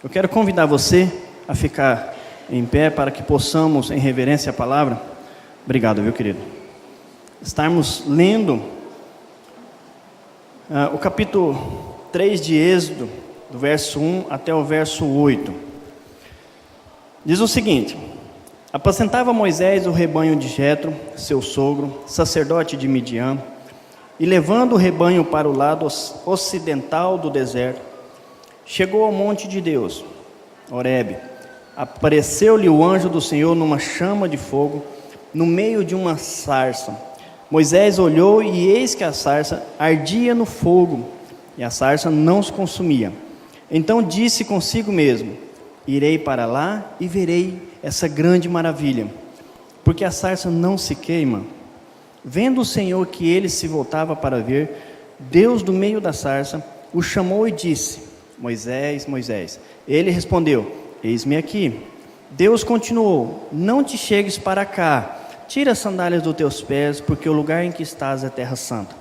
Eu quero convidar você a ficar em pé para que possamos, em reverência à palavra, obrigado, viu, querido? Estarmos lendo o capítulo 3 de Êxodo, do verso 1 até o verso 8. Diz o seguinte: apacentava Moisés o rebanho de Jetro, seu sogro, sacerdote de Midian, e levando o rebanho para o lado ocidental do deserto, chegou ao monte de Deus, Horebe. Apareceu-lhe o anjo do Senhor numa chama de fogo, no meio de uma sarça. Moisés olhou e eis que a sarça ardia no fogo, e a sarça não se consumia. Então disse consigo mesmo: irei para lá e verei essa grande maravilha, porque a sarça não se queima. Vendo o Senhor que ele se voltava para ver, Deus do meio da sarça o chamou e disse: Moisés, Moisés. Ele respondeu: eis-me aqui. Deus continuou: não te chegues para cá, tira as sandálias dos teus pés, porque o lugar em que estás é terra santa.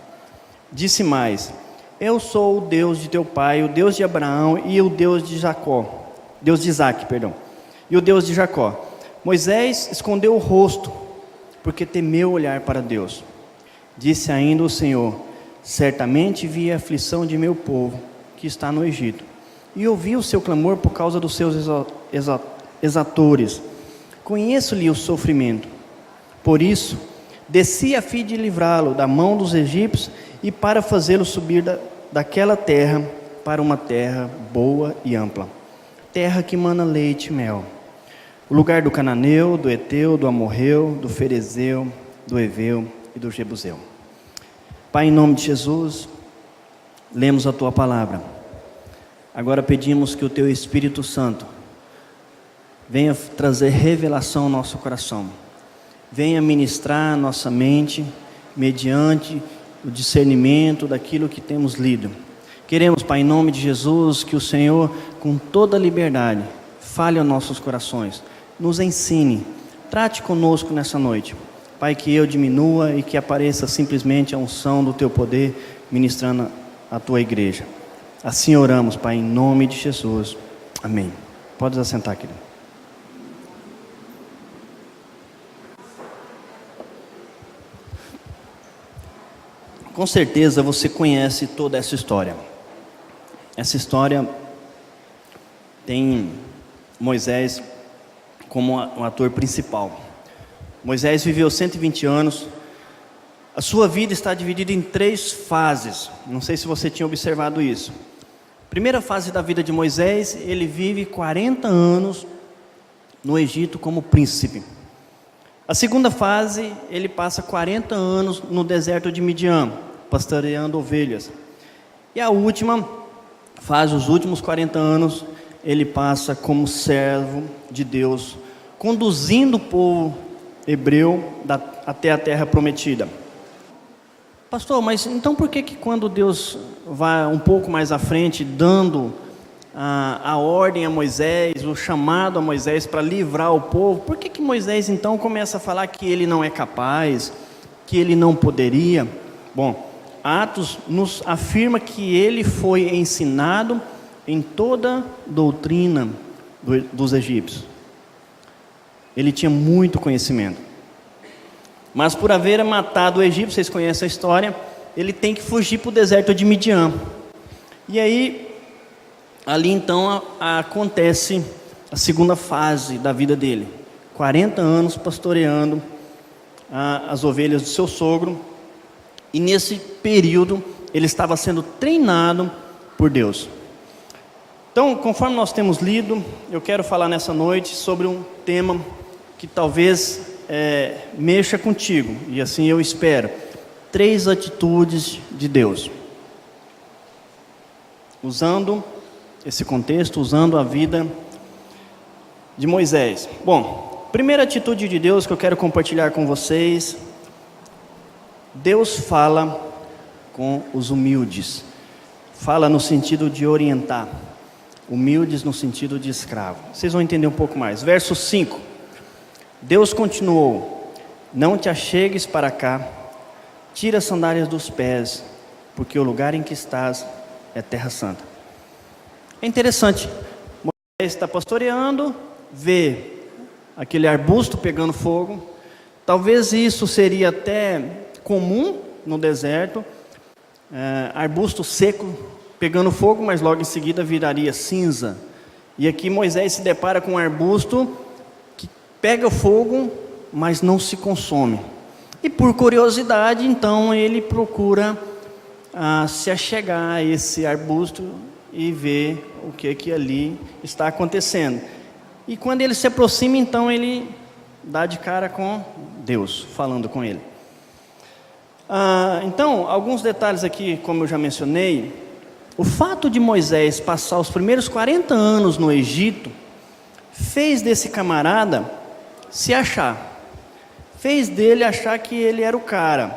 Disse mais: eu sou o Deus de teu pai, o Deus de Abraão e o Deus de Jacó, Deus de Isaque, e o Deus de Jacó. Moisés escondeu o rosto, porque temeu olhar para Deus. Disse ainda o Senhor: certamente vi a aflição de meu povo, que está no Egito, e ouvi o seu clamor por causa dos seus exatores. Conheço-lhe o sofrimento. Por isso, desci a fim de livrá-lo da mão dos egípcios e para fazê-lo subir daquela terra para uma terra boa e ampla, terra que mana leite e mel, o lugar do cananeu, do eteu, do amorreu, do ferezeu, do eveu e do jebuseu. Pai, em nome de Jesus, lemos a Tua palavra. Agora pedimos que o Teu Espírito Santo venha trazer revelação ao nosso coração, venha ministrar a nossa mente mediante o discernimento daquilo que temos lido. Queremos, Pai, em nome de Jesus, que o Senhor, com toda liberdade, fale aos nossos corações, nos ensine, trate conosco nessa noite. Pai, que eu diminua e que apareça simplesmente a unção do Teu poder ministrando a Tua igreja. Assim oramos, Pai, em nome de Jesus. Amém. Pode assentar, querido. Com certeza você conhece toda essa história. Essa história tem Moisés como um ator principal. Moisés viveu 120 anos. A sua vida está dividida em 3 fases. Não sei se você tinha observado isso. Primeira fase da vida de Moisés, ele vive 40 anos no Egito como príncipe. A segunda fase, ele passa 40 anos no deserto de Midian, pastoreando ovelhas. E a última fase, os últimos 40 anos, ele passa como servo de Deus, conduzindo o povo hebreu até a terra prometida. Pastor, mas então por que quando Deus vai um pouco mais à frente, dando a ordem a Moisés, o chamado a Moisés para livrar o povo, por que Moisés então começa a falar que ele não é capaz, que ele não poderia? Bom, Atos nos afirma que ele foi ensinado em toda doutrina dos egípcios. Ele tinha muito conhecimento. Mas por haver matado o egípcio, vocês conhecem a história, ele tem que fugir para o deserto de Midian. E aí, ali então acontece a segunda fase da vida dele. 40 anos pastoreando as ovelhas do seu sogro. E nesse período, ele estava sendo treinado por Deus. Então, conforme nós temos lido, eu quero falar nessa noite sobre um tema que talvez mexa contigo, e assim eu espero. 3 atitudes de Deus. Usando esse contexto, usando a vida de Moisés. Bom, primeira atitude de Deus que eu quero compartilhar com vocês: Deus fala com os humildes. Fala no sentido de orientar. Humildes no sentido de escravo. Vocês vão entender um pouco mais. Verso 5. Deus continuou: não te achegues para cá, tira as sandálias dos pés, porque o lugar em que estás é terra santa. É interessante, está pastoreando, vê aquele arbusto pegando fogo. Talvez isso seria até comum no deserto, arbusto seco pegando fogo, mas logo em seguida viraria cinza. E aqui Moisés se depara com um arbusto que pega fogo, mas não se consome. E por curiosidade, então, ele procura se achegar a esse arbusto e ver o que ali está acontecendo. E quando ele se aproxima, então ele dá de cara com Deus, falando com ele. Então, alguns detalhes aqui, como eu já mencionei. O fato de Moisés passar os primeiros 40 anos no Egito, fez desse camarada se achar. Fez dele achar que ele era o cara.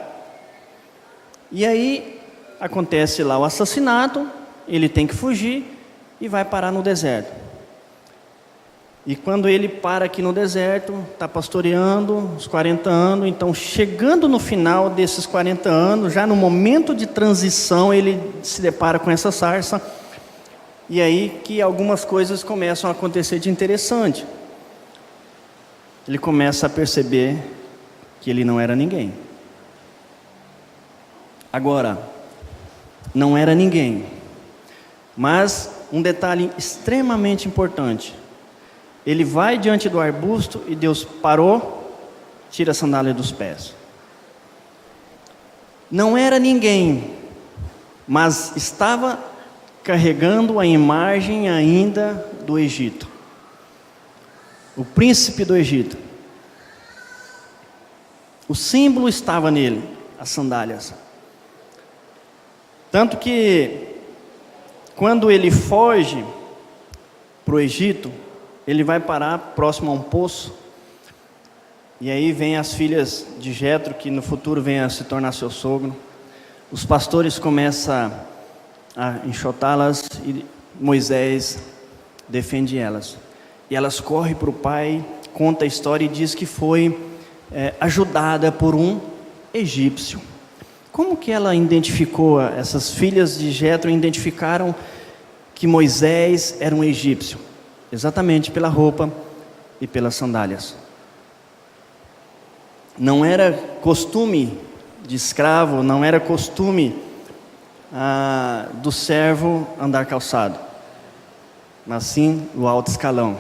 E aí, acontece lá o assassinato, ele tem que fugir e vai parar no deserto. E quando ele para aqui no deserto, está pastoreando os 40 anos, então chegando no final desses 40 anos, já no momento de transição, ele se depara com essa sarça, e aí que algumas coisas começam a acontecer de interessante. Ele começa a perceber que ele não era ninguém. Agora, não era ninguém, mas um detalhe extremamente importante. Ele vai diante do arbusto e Deus parou, tira a sandália dos pés. Não era ninguém, mas estava carregando a imagem ainda do Egito. O príncipe do Egito. O símbolo estava nele, as sandálias. Tanto que, quando ele foge para o Egito, ele vai parar próximo a um poço, e aí vem as filhas de Jetro, que no futuro vem a se tornar seu sogro. Os pastores começam a enxotá-las, e Moisés defende elas. E elas correm para o pai, conta a história e diz que foi ajudada por um egípcio. Como que ela identificou, essas filhas de Jetro identificaram que Moisés era um egípcio? Exatamente pela roupa e pelas sandálias. Não era costume de escravo, não era costume do servo andar calçado, mas sim o alto escalão.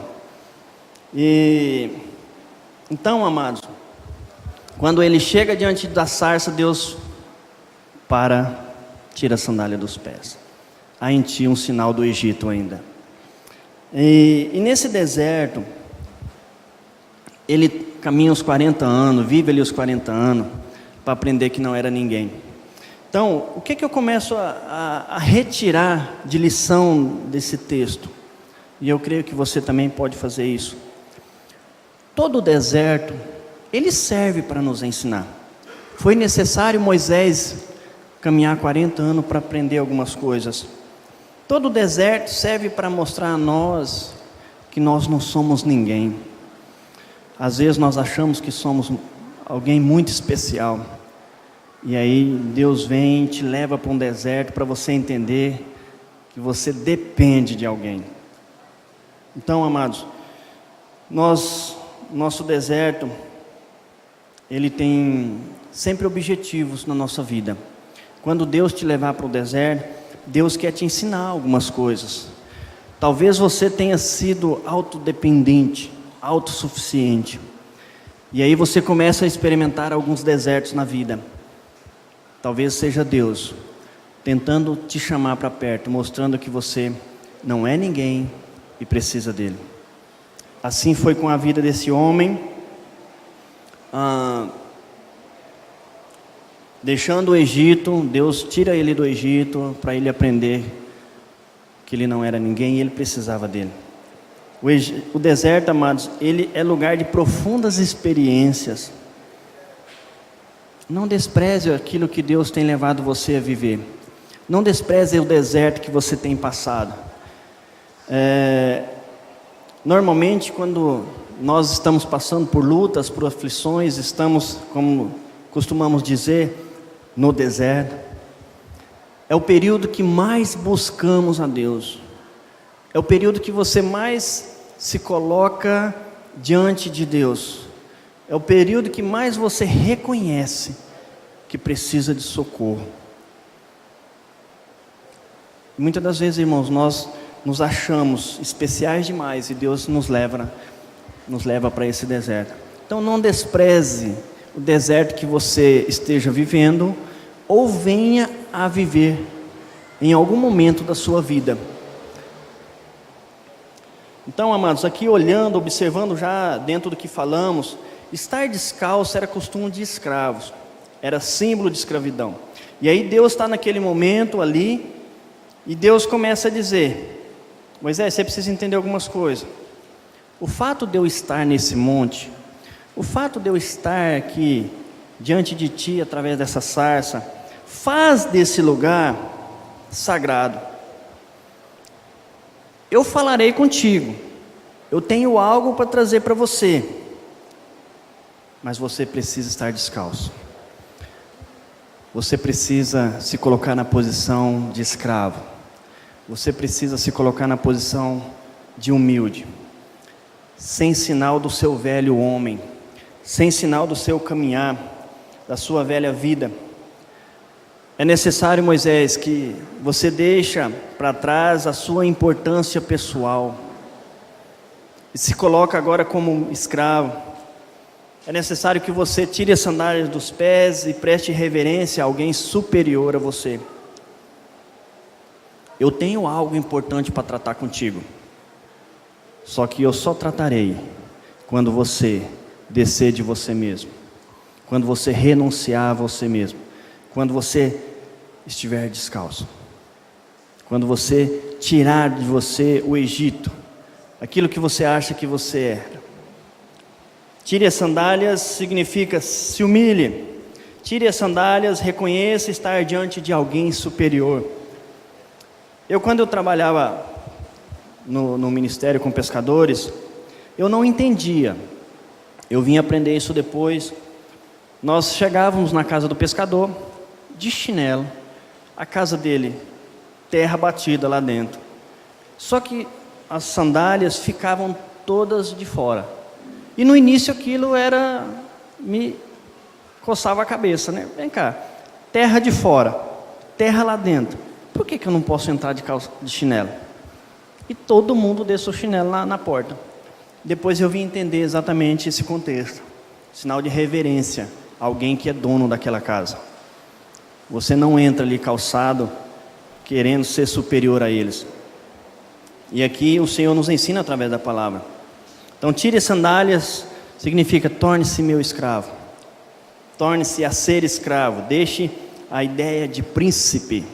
E então, amados, quando ele chega diante da sarça, Deus tira a sandália dos pés. Há em ti um sinal do Egito ainda. E nesse deserto, ele caminha os 40 anos, vive ali os 40 anos, para aprender que não era ninguém. Então, o que eu começo a retirar de lição desse texto? E eu creio que você também pode fazer isso. Todo o deserto, ele serve para nos ensinar. Foi necessário Moisés caminhar 40 anos para aprender algumas coisas. Todo o deserto serve para mostrar a nós que nós não somos ninguém. Às vezes nós achamos que somos alguém muito especial. E aí Deus vem e te leva para um deserto para você entender que você depende de alguém. Então, amados, nosso deserto, ele tem sempre objetivos na nossa vida. Quando Deus te levar para o deserto, Deus quer te ensinar algumas coisas. Talvez você tenha sido autodependente, autossuficiente. E aí você começa a experimentar alguns desertos na vida. Talvez seja Deus tentando te chamar para perto, mostrando que você não é ninguém e precisa dele. Assim foi com a vida desse homem. Deixando o Egito, Deus tira ele do Egito para ele aprender que ele não era ninguém e ele precisava dele. O deserto, amados, ele é lugar de profundas experiências. Não despreze aquilo que Deus tem levado você a viver. Não despreze o deserto que você tem passado. Normalmente, quando nós estamos passando por lutas, por aflições, estamos, como costumamos dizer, no deserto, é o período que mais buscamos a Deus. É o período que você mais se coloca diante de Deus. É o período que mais você reconhece que precisa de socorro. Muitas das vezes, irmãos, nós nos achamos especiais demais e Deus nos leva para esse deserto. Então não despreze o deserto que você esteja vivendo ou venha a viver em algum momento da sua vida. Então, amados, aqui olhando, observando já dentro do que falamos, estar descalço era costume de escravos, era símbolo de escravidão. E aí Deus está naquele momento ali, e Deus começa a dizer: Moisés, você precisa entender algumas coisas. O fato de eu estar nesse monte, o fato de eu estar aqui diante de ti através dessa sarça, faz desse lugar sagrado. Eu falarei contigo, eu tenho algo para trazer para você, mas você precisa estar descalço. Você precisa se colocar na posição de escravo. Você precisa se colocar na posição de humilde, sem sinal do seu velho homem, sem sinal do seu caminhar, da sua velha vida. É necessário, Moisés, que você deixa para trás a sua importância pessoal e se coloca agora como escravo. É necessário que você tire as sandálias dos pés e preste reverência a alguém superior a você. Eu tenho algo importante para tratar contigo, só que eu só tratarei quando você descer de você mesmo, quando você renunciar a você mesmo, quando você estiver descalço, quando você tirar de você o Egito, aquilo que você acha que você era. Tire as sandálias significa se humilhe. Tire as sandálias, reconheça estar diante de alguém superior. Quando eu trabalhava no ministério com pescadores, eu não entendia. Eu vim aprender isso depois. Nós chegávamos na casa do pescador, de chinelo, a casa dele, terra batida lá dentro. Só que as sandálias ficavam todas de fora. E no início aquilo me coçava a cabeça, né? Vem cá, terra de fora, terra lá dentro. Por que eu não posso entrar de chinelo? E todo mundo deixa o chinelo na porta. Depois eu vim entender exatamente esse contexto. Sinal de reverência a alguém que é dono daquela casa. Você não entra ali calçado, querendo ser superior a eles. E aqui o Senhor nos ensina através da palavra. Então, tire as sandálias, significa torne-se meu escravo. Torne-se a ser escravo. Deixe a ideia de príncipe.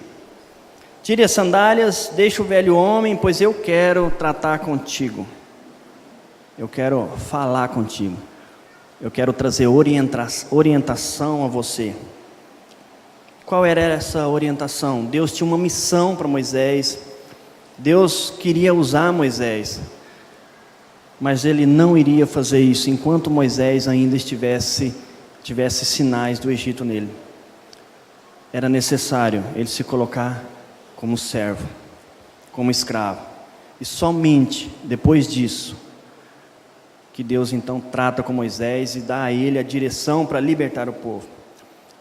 Tire as sandálias, deixe o velho homem, pois eu quero tratar contigo. Eu quero falar contigo. Eu quero trazer orientação a você. Qual era essa orientação? Deus tinha uma missão para Moisés. Deus queria usar Moisés, mas Ele não iria fazer isso enquanto Moisés ainda tivesse sinais do Egito nele. Era necessário ele se colocar como servo, como escravo. E somente depois disso, que Deus então trata com Moisés e dá a ele a direção para libertar o povo.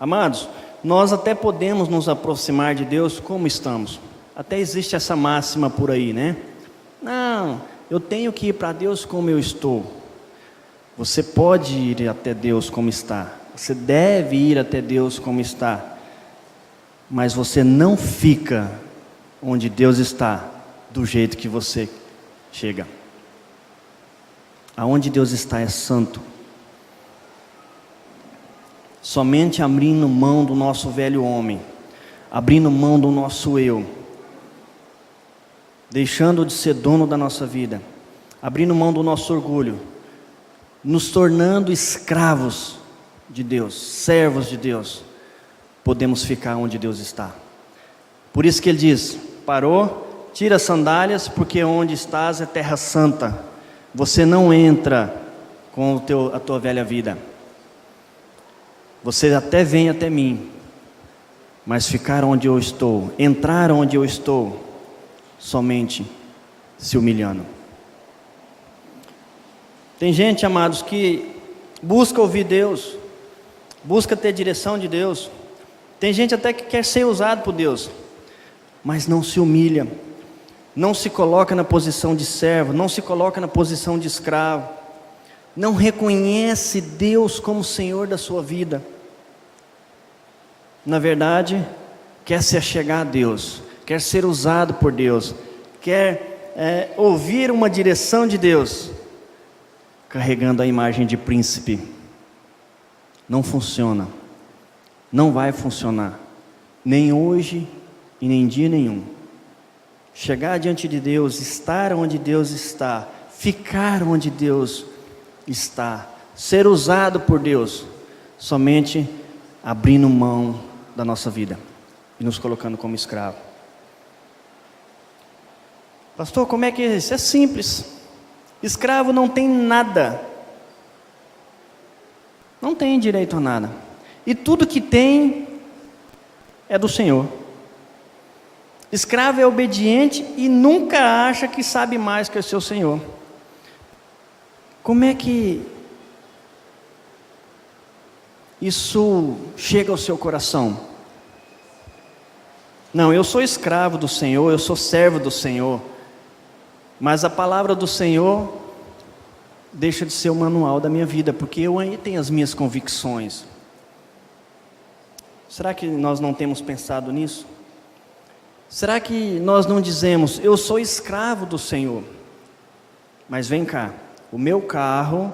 Amados, nós até podemos nos aproximar de Deus como estamos. Até existe essa máxima por aí, né? Não, eu tenho que ir para Deus como eu estou. Você pode ir até Deus como está. Você deve ir até Deus como está. Mas você não fica onde Deus está do jeito que você chega. Aonde Deus está é santo. Somente abrindo mão do nosso velho homem, abrindo mão do nosso eu, deixando de ser dono da nossa vida, abrindo mão do nosso orgulho, nos tornando escravos de Deus, servos de Deus, podemos ficar onde Deus está. Por isso que ele diz: parou, tira as sandálias, porque onde estás é terra santa. Você não entra com a tua velha vida. Você até vem até mim, mas ficar onde eu estou, entrar onde eu estou, somente se humilhando. Tem gente, amados, que busca ouvir Deus, busca ter direção de Deus. Tem gente até que quer ser usado por Deus, mas não se humilha, não se coloca na posição de servo, não se coloca na posição de escravo, não reconhece Deus como Senhor da sua vida. Na verdade, quer se achegar a Deus, quer ser usado por Deus, quer ouvir uma direção de Deus, carregando a imagem de príncipe. Não funciona, não vai funcionar, nem hoje e nem dia nenhum. Chegar diante de Deus, estar onde Deus está, ficar onde Deus está, ser usado por Deus, somente abrindo mão da nossa vida e nos colocando como escravo. Pastor, como é que é isso? É simples. Escravo não tem nada, não tem direito a nada, e tudo que tem é do Senhor. Escravo é obediente e nunca acha que sabe mais que o seu Senhor. Como é que isso chega ao seu coração? Não, eu sou escravo do Senhor, eu sou servo do Senhor, mas a palavra do Senhor deixa de ser o manual da minha vida, porque eu ainda tenho as minhas convicções. Será que nós não temos pensado nisso? Será que nós não dizemos, eu sou escravo do Senhor, mas vem cá, o meu carro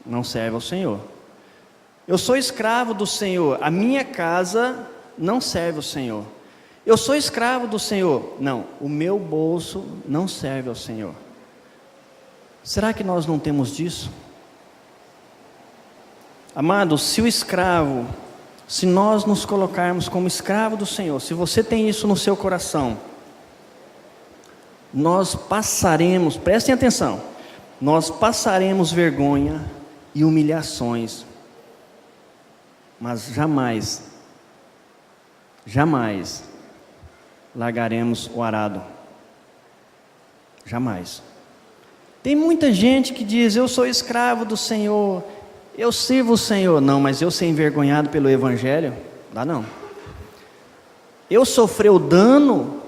não serve ao Senhor. Eu sou escravo do Senhor, a minha casa não serve ao Senhor. Eu sou escravo do Senhor, não, o meu bolso não serve ao Senhor. Será que nós não temos disso? Amados, se o escravo, se nós nos colocarmos como escravo do Senhor, se você tem isso no seu coração, nós passaremos, prestem atenção, nós passaremos vergonha e humilhações, mas jamais largaremos o arado, jamais. Tem muita gente que diz, eu sou escravo do Senhor, eu sirvo o Senhor. Não, mas eu ser envergonhado pelo Evangelho, dá não. Eu sofrer o dano,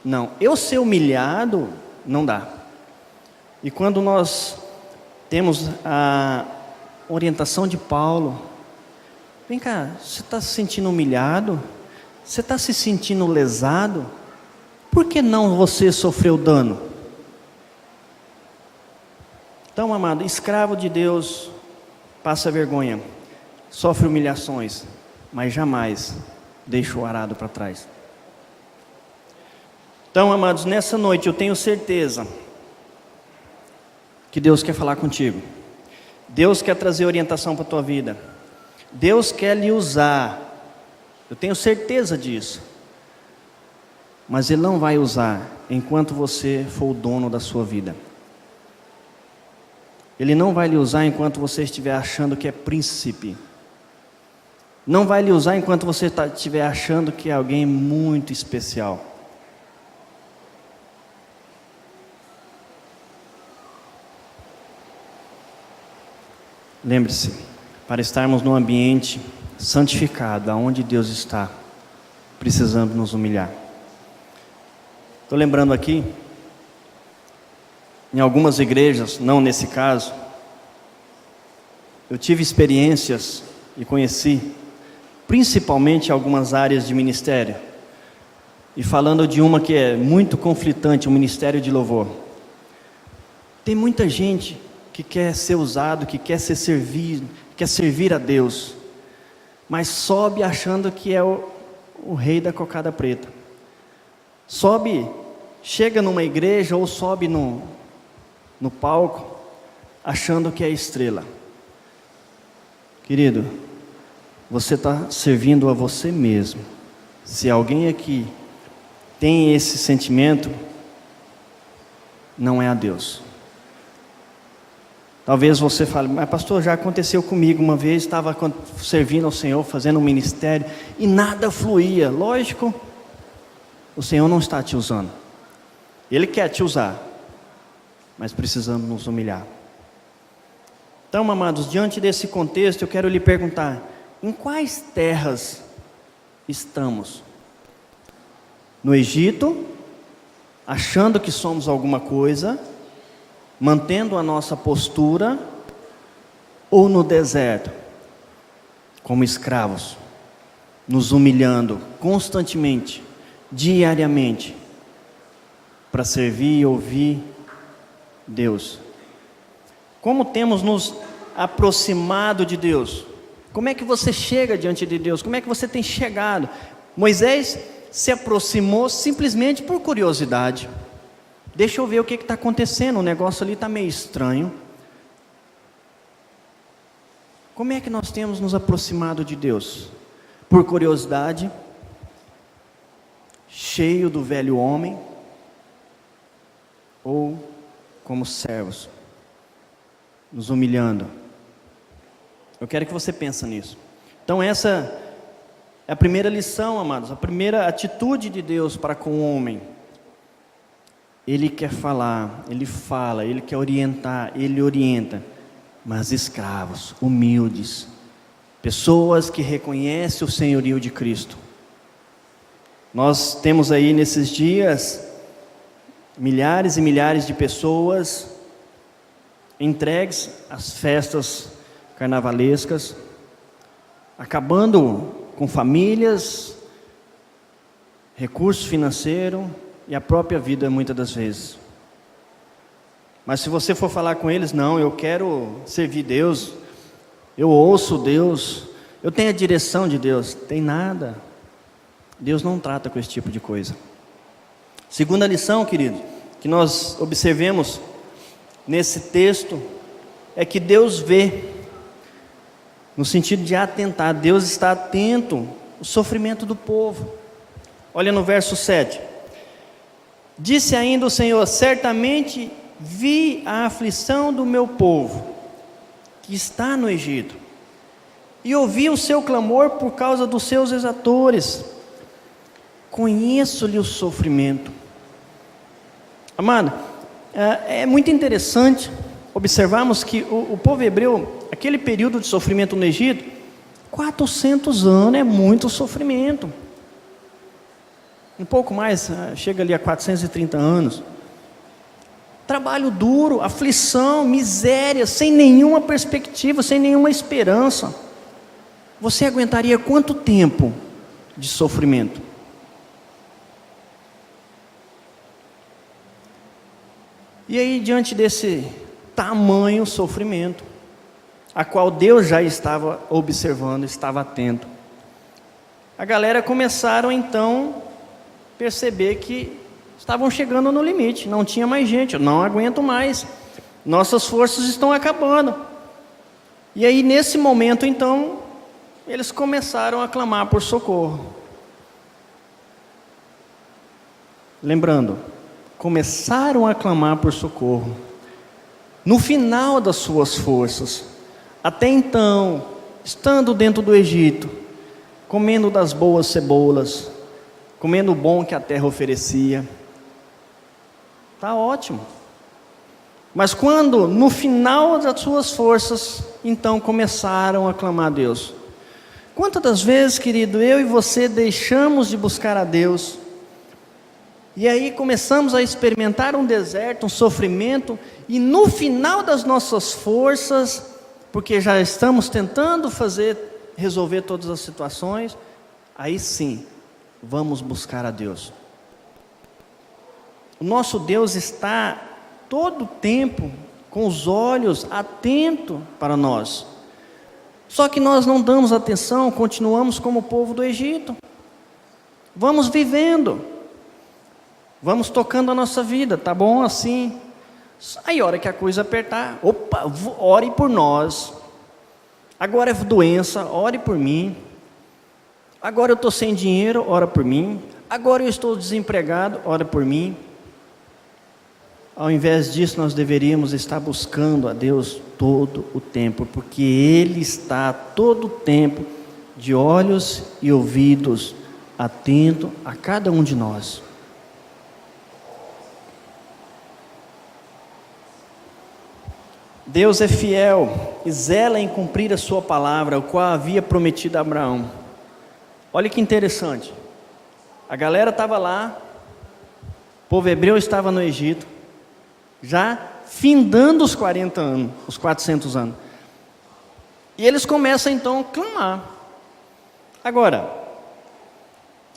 não. Eu ser humilhado, não dá. E quando nós temos a orientação de Paulo, vem cá, você está se sentindo humilhado? Você está se sentindo lesado? Por que não você sofreu dano? Então, amado, escravo de Deus passa vergonha, sofre humilhações, mas jamais deixa o arado para trás. Então, amados, nessa noite eu tenho certeza que Deus quer falar contigo. Deus quer trazer orientação para a tua vida. Deus quer lhe usar. Eu tenho certeza disso. Mas Ele não vai usar enquanto você for o dono da sua vida. Ele não vai lhe usar enquanto você estiver achando que é príncipe. Não vai lhe usar enquanto você estiver achando que é alguém muito especial. Lembre-se, para estarmos num ambiente santificado, aonde Deus está, precisamos nos humilhar. Estou lembrando aqui, em algumas igrejas, não nesse caso, eu tive experiências e conheci, principalmente algumas áreas de ministério, e falando de uma que é muito conflitante, o ministério de louvor. Tem muita gente que quer ser usado, que quer ser servido, quer servir a Deus, mas sobe achando que é o rei da cocada preta. Sobe, chega numa igreja ou sobe no palco, achando que é estrela. Querido, você está servindo a você mesmo. Se alguém aqui tem esse sentimento, não é a Deus. Talvez você fale, mas pastor, já aconteceu comigo uma vez, estava servindo ao Senhor, fazendo um ministério, e nada fluía. Lógico, o Senhor não está te usando. Ele quer te usar, mas precisamos nos humilhar. Então, amados, diante desse contexto, eu quero lhe perguntar: em quais terras estamos? No Egito, achando que somos alguma coisa, mantendo a nossa postura, ou no deserto, como escravos, nos humilhando constantemente, diariamente, para servir e ouvir Deus? Como temos nos aproximado de Deus? Como é que você chega diante de Deus? Como é que você tem chegado? Moisés se aproximou simplesmente por curiosidade. Deixa eu ver o que está acontecendo, o negócio ali está meio estranho. Como é que nós temos nos aproximado de Deus? Por curiosidade, cheio do velho homem, ou como servos, nos humilhando? Eu quero que você pense nisso. Então essa é a primeira lição, amados, a primeira atitude de Deus para com o homem. Ele quer falar, Ele fala, Ele quer orientar, Ele orienta, mas escravos, humildes, pessoas que reconhecem o senhorio de Cristo. Nós temos aí nesses dias milhares e milhares de pessoas entregues às festas carnavalescas, acabando com famílias, recurso financeiro e a própria vida muitas das vezes. Mas se você for falar com eles: não, eu quero servir Deus, eu ouço Deus, eu tenho a direção de Deus, tem nada. Deus não trata com esse tipo de coisa. Segunda lição, querido, que nós observemos nesse texto, é que Deus vê, no sentido de atentar, Deus está atento ao sofrimento do povo. Olha no verso 7, disse ainda o Senhor: certamente vi a aflição do meu povo, que está no Egito, e ouvi o seu clamor por causa dos seus exatores, conheço-lhe o sofrimento. Amado, é muito interessante observarmos que o povo hebreu, aquele período de sofrimento no Egito, 400 anos é muito sofrimento, um pouco mais, chega ali a 430 anos, trabalho duro, aflição, miséria, sem nenhuma perspectiva, sem nenhuma esperança. Você aguentaria quanto tempo de sofrimento? E aí, diante desse tamanho sofrimento, a qual Deus já estava observando, estava atento, a galera começaram então a perceber que estavam chegando no limite, não tinha mais gente, eu não aguento mais, nossas forças estão acabando. E aí, nesse momento então, eles começaram a clamar por socorro. Lembrando, começaram a clamar por socorro no final das suas forças. Até então, estando dentro do Egito, comendo das boas cebolas, comendo o bom que a terra oferecia, está ótimo. Mas quando no final das suas forças, então começaram a clamar a Deus. Quantas das vezes, querido, eu e você deixamos de buscar a Deus, e aí começamos a experimentar um deserto, um sofrimento, e no final das nossas forças, porque já estamos tentando resolver todas as situações, aí sim, vamos buscar a Deus. O nosso Deus está todo o tempo com os olhos atentos para nós. Só que nós não damos atenção, continuamos como o povo do Egito. Vamos vivendo, vamos tocando a nossa vida, tá bom assim. Aí a hora que a coisa apertar, opa, ore por nós. Agora é doença, ore por mim. Agora eu estou sem dinheiro, ora por mim. Agora eu estou desempregado, ora por mim. Ao invés disso, nós deveríamos estar buscando a Deus todo o tempo, porque Ele está todo o tempo de olhos e ouvidos atento a cada um de nós. Deus é fiel e zela em cumprir a sua palavra, o qual havia prometido a Abraão. Olha que interessante. A galera estava lá, o povo hebreu estava no Egito, já findando os 40 anos, os 400 anos. E eles começam então a clamar. Agora,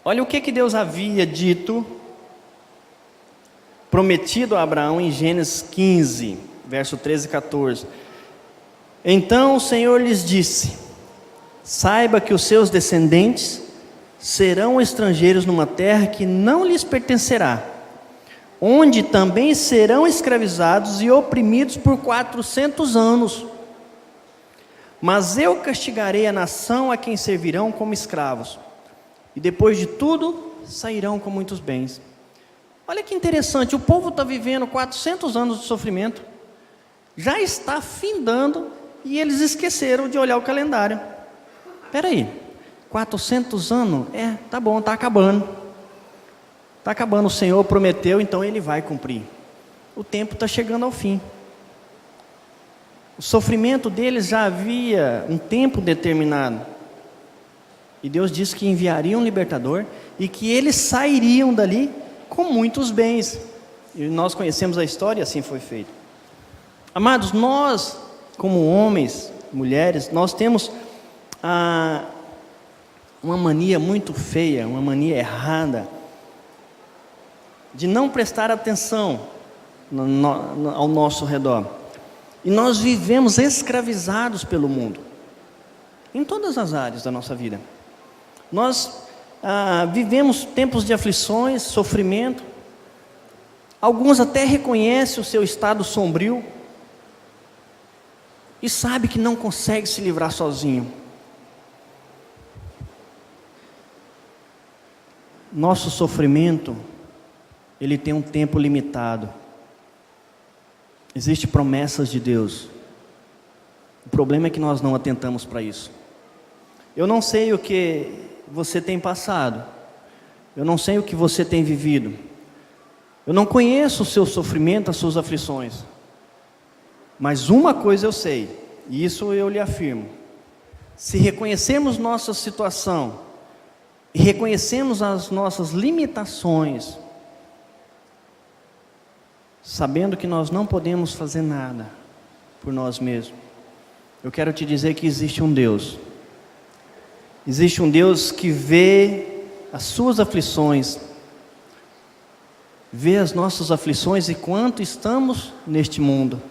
olha o que Deus havia dito, prometido a Abraão em Gênesis 15, verso 13 e 14. Então o Senhor lhes disse: saiba que os seus descendentes serão estrangeiros numa terra que não lhes pertencerá, onde também serão escravizados e oprimidos por 400 anos. Mas eu castigarei a nação a quem servirão como escravos, e depois de tudo sairão com muitos bens. Olha que interessante, o povo está vivendo 400 anos de sofrimento, já está findando, e eles esqueceram de olhar o calendário. Espera aí, 400 anos? Tá bom, está acabando. Está acabando, o Senhor prometeu, então Ele vai cumprir. O tempo está chegando ao fim. O sofrimento deles já havia um tempo determinado. E Deus disse que enviaria um libertador e que eles sairiam dali com muitos bens. E nós conhecemos a história e assim foi feito. Amados, nós, como homens, mulheres, nós temos uma mania muito feia, uma mania errada, de não prestar atenção ao nosso redor. E nós vivemos escravizados pelo mundo, em todas as áreas da nossa vida. Nós vivemos tempos de aflições, sofrimento. Alguns até reconhecem o seu estado sombrio e sabe que não consegue se livrar sozinho. Nosso sofrimento, ele tem um tempo limitado. Existem promessas de Deus. O problema é que nós não atentamos para isso. Eu não sei o que você tem passado. Eu não sei o que você tem vivido. Eu não conheço o seu sofrimento, as suas aflições. Mas uma coisa eu sei, e isso eu lhe afirmo: se reconhecermos nossa situação e reconhecermos as nossas limitações, sabendo que nós não podemos fazer nada por nós mesmos, eu quero te dizer que existe um Deus. Existe um Deus que vê as suas aflições, vê as nossas aflições enquanto estamos neste mundo.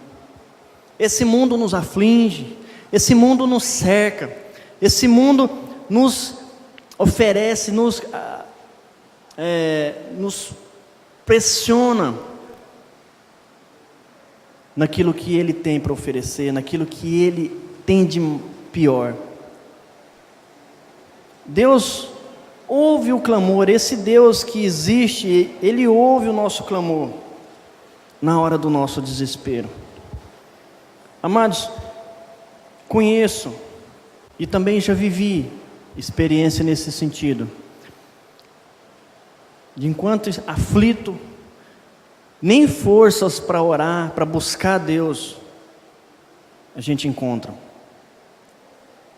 Esse mundo nos aflige, esse mundo nos cerca, esse mundo nos oferece, nos pressiona naquilo que Ele tem para oferecer, naquilo que Ele tem de pior. Deus ouve o clamor, esse Deus que existe, Ele ouve o nosso clamor na hora do nosso desespero. Amados, conheço e também já vivi experiência nesse sentido, de enquanto aflito, nem forças para orar, para buscar Deus, a gente encontra.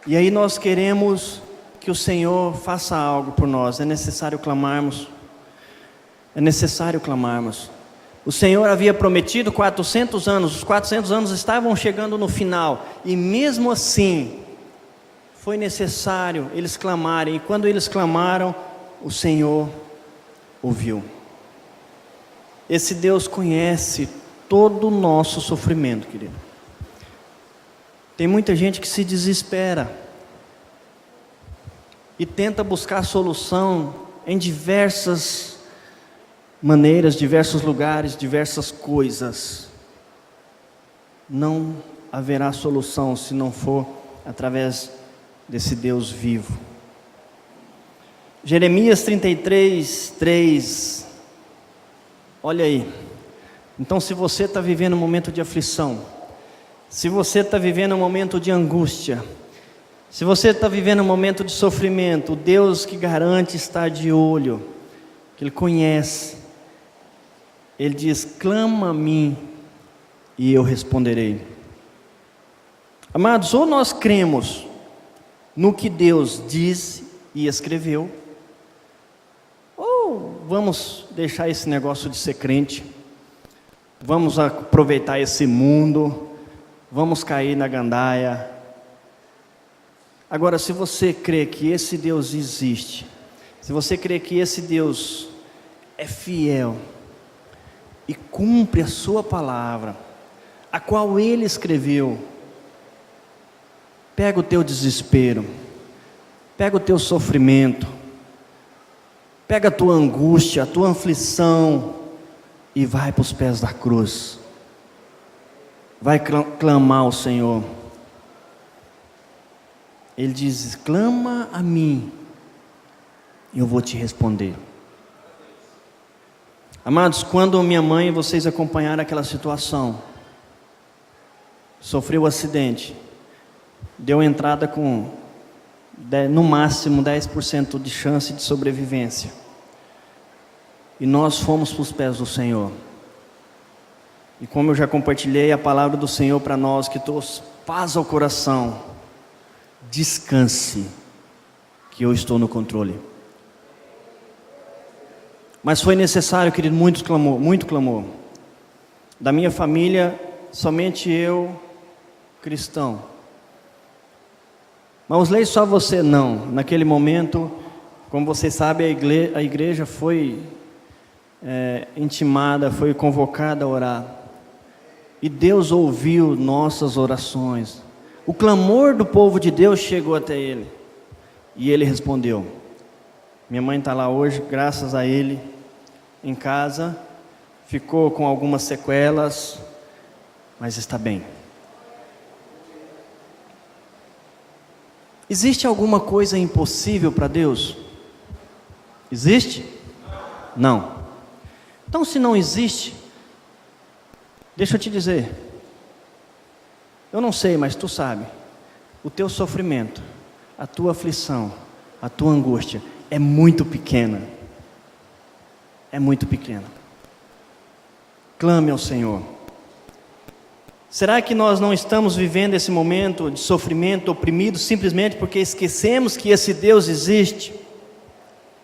E aí nós queremos que o Senhor faça algo por nós. É necessário clamarmos. É necessário clamarmos. O Senhor havia prometido 400 anos. Os 400 anos estavam chegando no final. E mesmo assim, foi necessário eles clamarem. E quando eles clamaram, o Senhor ouviu. Esse Deus conhece todo o nosso sofrimento, querido. Tem muita gente que se desespera e tenta buscar solução em diversas maneiras, diversos lugares, diversas coisas. Não haverá solução se não for através desse Deus vivo. Jeremias 33, 3. Olha aí. Então, se você está vivendo um momento de aflição, se você está vivendo um momento de angústia, se você está vivendo um momento de sofrimento, o Deus que garante estar de olho, que Ele conhece, Ele diz: clama a mim e eu responderei. Amados, ou nós cremos no que Deus disse e escreveu, ou vamos deixar esse negócio de ser crente, vamos aproveitar esse mundo, vamos cair na gandaia. Agora, se você crê que esse Deus existe, se você crê que esse Deus é fiel e cumpre a sua palavra, a qual Ele escreveu, pega o teu desespero, pega o teu sofrimento, pega a tua angústia, a tua aflição e vai para os pés da cruz. Vai clamar ao Senhor. Ele diz: clama a mim e eu vou te responder. Amados, quando minha mãe e vocês acompanharam aquela situação, sofreu um acidente, deu entrada com no máximo 10% de chance de sobrevivência, e nós fomos para os pés do Senhor. E como eu já compartilhei a palavra do Senhor para nós, que trouxe paz ao coração, descanse, que eu estou no controle. Mas foi necessário, querido, muito clamor. Da minha família, somente eu, cristão. Mas leio só você não. Naquele momento, como você sabe, a igreja foi intimada, foi convocada a orar. E Deus ouviu nossas orações. O clamor do povo de Deus chegou até Ele. E Ele respondeu. Minha mãe está lá hoje, graças a Ele, em casa. Ficou com algumas sequelas, mas está bem. Existe alguma coisa impossível para Deus? Existe? Não. Então, se não existe, deixa eu te dizer, eu não sei, mas tu sabe, o teu sofrimento, a tua aflição, a tua angústia é muito pequena. É muito pequena. Clame ao Senhor. Será que nós não estamos vivendo esse momento de sofrimento, oprimidos, simplesmente porque esquecemos que esse Deus existe,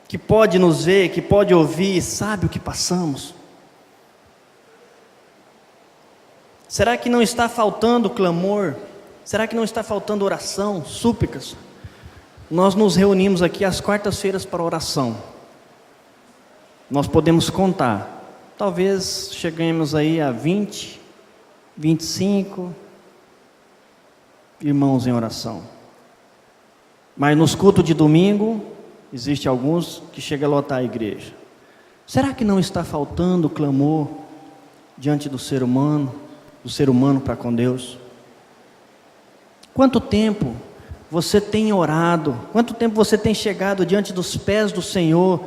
que pode nos ver, que pode ouvir e sabe o que passamos? Será que não está faltando clamor? Será que não está faltando oração, súplicas? Nós nos reunimos aqui às quartas-feiras para oração. Nós podemos contar, talvez cheguemos aí a 20, 25 irmãos em oração. Mas nos cultos de domingo, existe alguns que chegam a lotar a igreja. Será que não está faltando clamor diante do ser humano para com Deus? Quanto tempo você tem orado? Quanto tempo você tem chegado diante dos pés do Senhor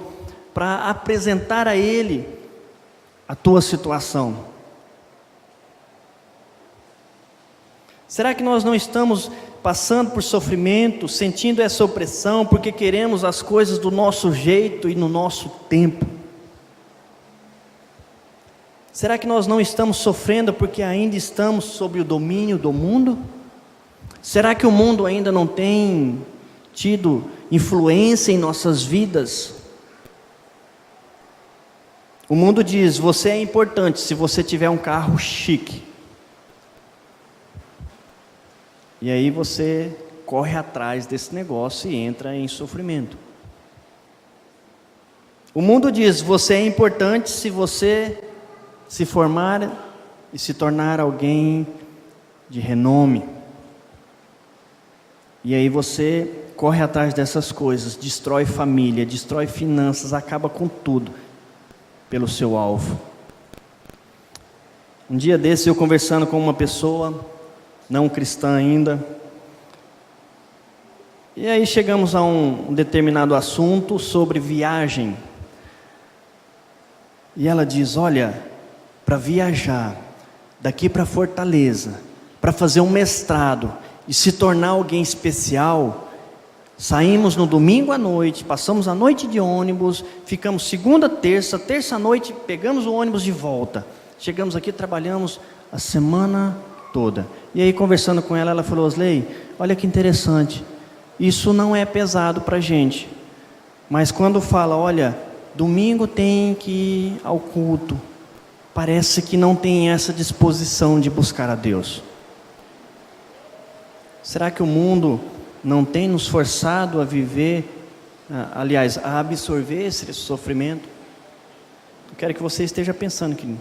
para apresentar a Ele a tua situação? Será que nós não estamos passando por sofrimento, sentindo essa opressão, porque queremos as coisas do nosso jeito e no nosso tempo? Será que nós não estamos sofrendo porque ainda estamos sob o domínio do mundo? Será que o mundo ainda não tem tido influência em nossas vidas? O mundo diz: você é importante se você tiver um carro chique. E aí você corre atrás desse negócio e entra em sofrimento. O mundo diz: você é importante se você se formar e se tornar alguém de renome. E aí você corre atrás dessas coisas, destrói família, destrói finanças, acaba com tudo pelo seu alvo. Um dia desse eu conversando com uma pessoa, não cristã ainda, e aí chegamos a um determinado assunto sobre viagem. E ela diz: olha, para viajar daqui para Fortaleza, para fazer um mestrado e se tornar alguém especial, saímos no domingo à noite, passamos a noite de ônibus, ficamos segunda, terça noite, pegamos o ônibus de volta, chegamos aqui, trabalhamos a semana toda. E aí, conversando com ela, ela falou: Osley, olha que interessante, isso não é pesado para a gente, mas quando fala, olha, domingo tem que ir ao culto, parece que não tem essa disposição de buscar a Deus. Será que o mundo não tem nos forçado a viver, aliás, a absorver esse sofrimento? Eu quero que você esteja pensando aqui.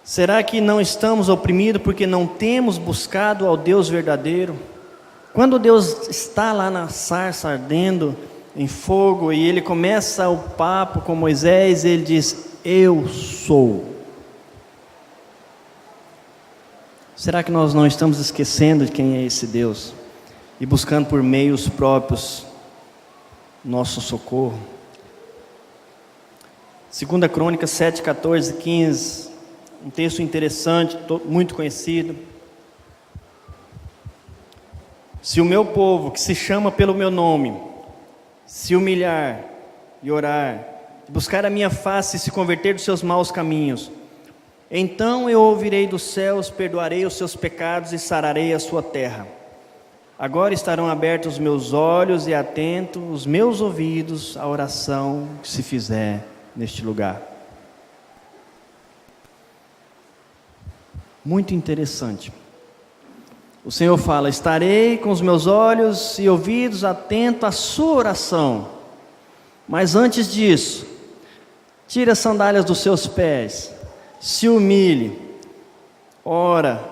Será que não estamos oprimidos porque não temos buscado ao Deus verdadeiro? Quando Deus está lá na sarça ardendo em fogo e Ele começa o papo com Moisés, Ele diz: eu sou. Será que nós não estamos esquecendo de quem é esse Deus e buscando por meios próprios nosso socorro? 2 Crônicas 7, 14, 15, um texto interessante, muito conhecido. Se o meu povo, que se chama pelo meu nome, se humilhar e orar, buscar a minha face e se converter dos seus maus caminhos, então eu ouvirei dos céus, perdoarei os seus pecados e sararei a sua terra. Agora estarão abertos os meus olhos e atentos os meus ouvidos à oração que se fizer neste lugar. Muito interessante. O Senhor fala: estarei com os meus olhos e ouvidos atentos à sua oração. Mas antes disso, tire as sandálias dos seus pés, se humilhe, ora,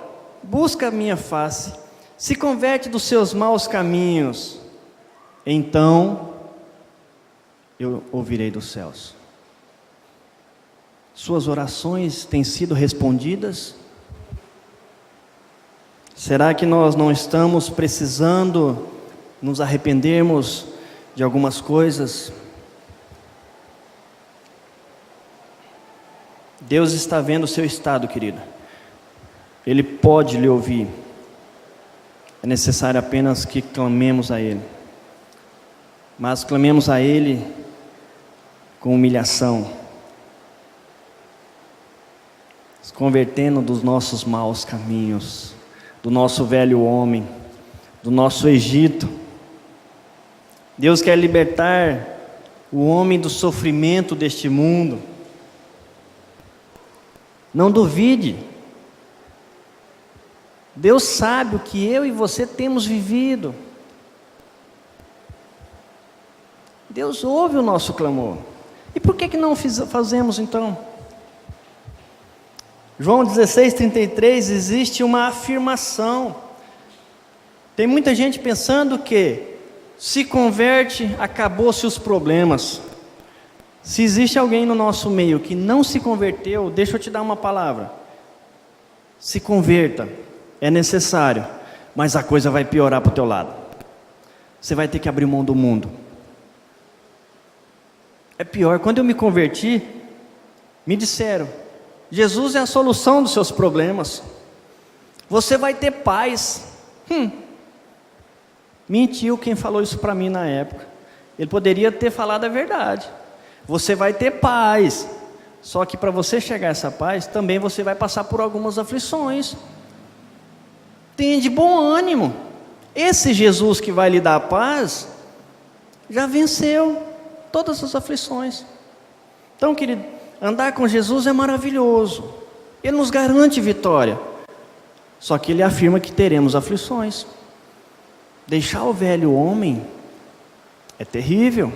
busca a minha face, se converte dos seus maus caminhos, então eu ouvirei dos céus. Suas orações têm sido respondidas? Será que nós não estamos precisando nos arrependermos de algumas coisas? Deus está vendo o seu estado, querido. Ele pode lhe ouvir. É necessário apenas que clamemos a Ele. Mas clamemos a Ele com humilhação, se convertendo dos nossos maus caminhos, do nosso velho homem, do nosso Egito. Deus quer libertar o homem do sofrimento deste mundo. Não duvide. Deus sabe o que eu e você temos vivido. Deus ouve o nosso clamor. E por que não fazemos então? João 16:33, existe uma afirmação. Tem muita gente pensando que se converte, acabou-se os problemas. Se existe alguém no nosso meio que não se converteu, deixa eu te dar uma palavra: se converta, é necessário, mas a coisa vai piorar para o teu lado. Você vai ter que abrir mão do mundo. É pior. Quando eu me converti, me disseram: Jesus é a solução dos seus problemas, você vai ter paz. Mentiu quem falou isso para mim na época. Ele poderia ter falado a verdade. Você vai ter paz, só que para você chegar a essa paz, também você vai passar por algumas aflições. Tenha de bom ânimo. Esse Jesus que vai lhe dar a paz, já venceu todas as aflições. Então, querido, andar com Jesus é maravilhoso. Ele nos garante vitória. Só que Ele afirma que teremos aflições. Deixar o velho homem é terrível.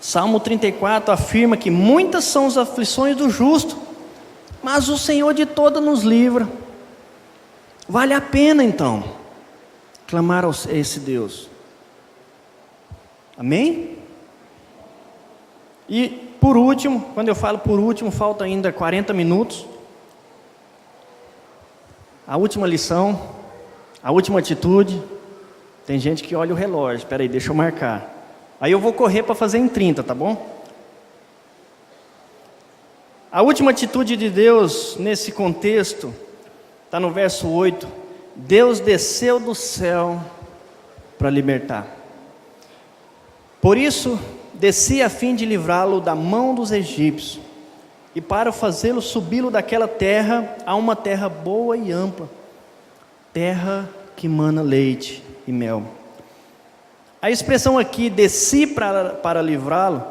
Salmo 34 afirma que muitas são as aflições do justo, mas o Senhor de todas nos livra. Vale a pena então clamar a esse Deus. Amém? E por último, quando eu falo por último, falta ainda 40 minutos. A última lição, a última atitude. Tem gente que olha o relógio: espera aí, deixa eu marcar. Aí eu vou correr para fazer em 30, tá bom? A última atitude de Deus nesse contexto está no verso 8. Deus desceu do céu para libertar. Por isso, desci a fim de livrá-lo da mão dos egípcios e para fazê-lo subi-lo daquela terra a uma terra boa e ampla, terra que mana leite e mel. A expressão aqui, desci para livrá-lo,